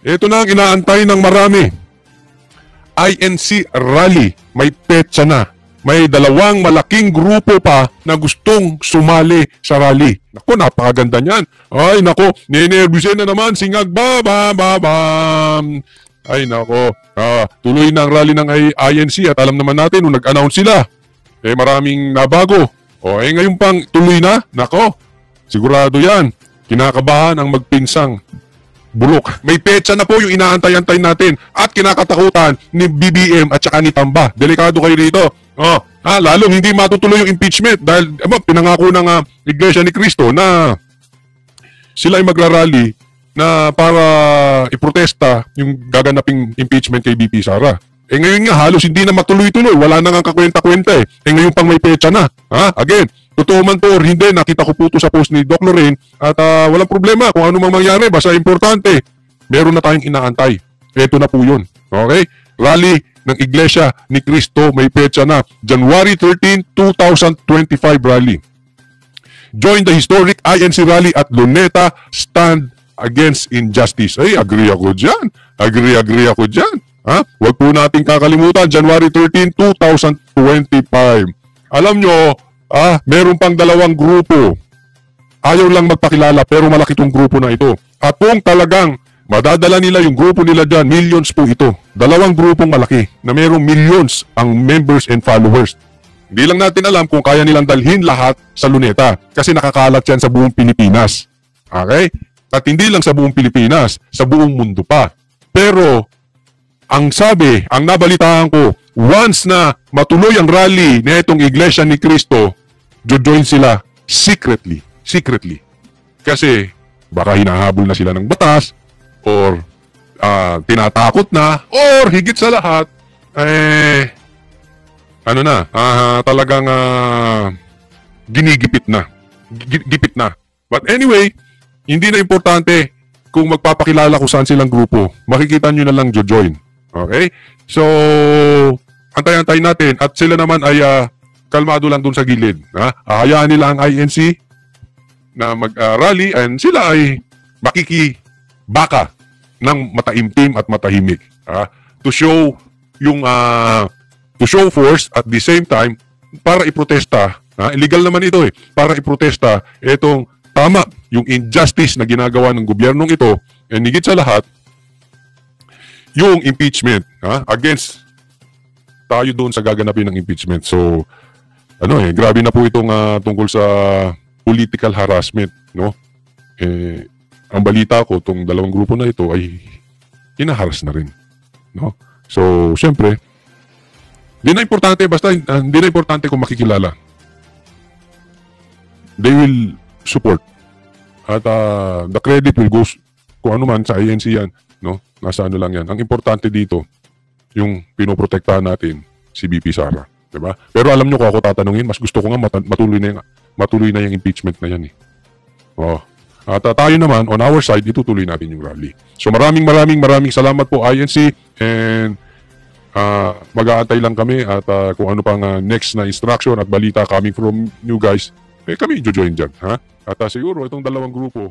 Ito na ang inaantay ng marami. INC rally, may petsa na. May dalawang malaking grupo pa na gustong sumali sa rally. Naku, napakaganda niyan. Ay, naku, ninervyusin na naman, singag ba, bam. Ay, naku, tuloy na ang rally ng INC at alam naman natin, nung nag-announce sila, maraming nabago. Ngayon pang tuloy na, nako, sigurado yan. Kinakabahan ang magpinsang bulok. May petsa na po yung inaantay-antay natin at kinakatakutan ni BBM at saka ni Tamba. Delikado kayo rito. Lalong hindi matutuloy yung impeachment dahil pinangako ng Iglesia ni Cristo na sila ay magrarally na para iprotesta yung gaganaping impeachment kay BP Sara. Ngayon nga halos hindi na matuloy-tuloy. Wala na nga kakwenta-kwenta ngayon pang may petsa na. Again, totoo man to or hindi, nakita ko po to sa post ni Doc Lorraine at walang problema kung ano mang mangyari. Basta importante, meron na tayong inaantay. Ito na po yun. Okay? Rally ng Iglesia ni Cristo, may petsa na. January 13, 2025 rally. Join the historic INC rally at Luneta, stand against injustice. Agree ako dyan. Agree ako dyan. Huwag po natin kakalimutan, January 13, 2025. Alam nyo, meron pang dalawang grupo. Ayaw lang magpakilala pero malaki itong grupo na ito. At kung talagang madadala nila yung grupo nila dyan, millions po ito. Dalawang grupong malaki na merong millions ang members and followers. Hindi lang natin alam kung kaya nilang dalhin lahat sa Luneta kasi nakakalat yan sa buong Pilipinas. Okay? At hindi lang sa buong Pilipinas, sa buong mundo pa. Pero ang sabi, ang nabalitaan ko, once na matuloy ang rally na itong Iglesia ni Cristo, join sila secretly. Kasi baka hinahabol na sila ng batas or tinatakot na or higit sa lahat, talagang ginigipit na. Gipit na. But anyway, hindi na importante kung magpapakilala kung saan silang grupo. Makikita nyo na lang join. Okay? So, antay-antay natin at sila naman ay kalmado lang dun sa gilid. Hayaan nila ang INC na mag-rally and sila ay makikibaka ng mataimtim at matahimik. To show yung to show force at the same time para iprotesta. Illegal naman ito para iprotesta itong tama yung injustice na ginagawa ng gobyernong ito and higit sa lahat yung impeachment against tayo doon sa gaganapin ng impeachment. So grabe na po itong tungkol sa political harassment, no? Ang balita ko tong dalawang grupo na ito ay hinaharas na rin, no? So syempre hindi na importante kung makikilala. They will support at the credit will go kung ano man sa INC yan, no? Nasa ano lang yan. Ang importante dito, yung pinoprotektahan natin, si BP Sara. Diba? Pero alam nyo kung ako tatanungin, mas gusto ko nga matuloy na yung impeachment na yan . At tayo naman, on our side, itutuloy natin yung rally. So maraming salamat po INC and mag-aantay lang kami at kung ano pang next na instruction at balita coming from you guys, kami join dyan. At siguro itong dalawang grupo,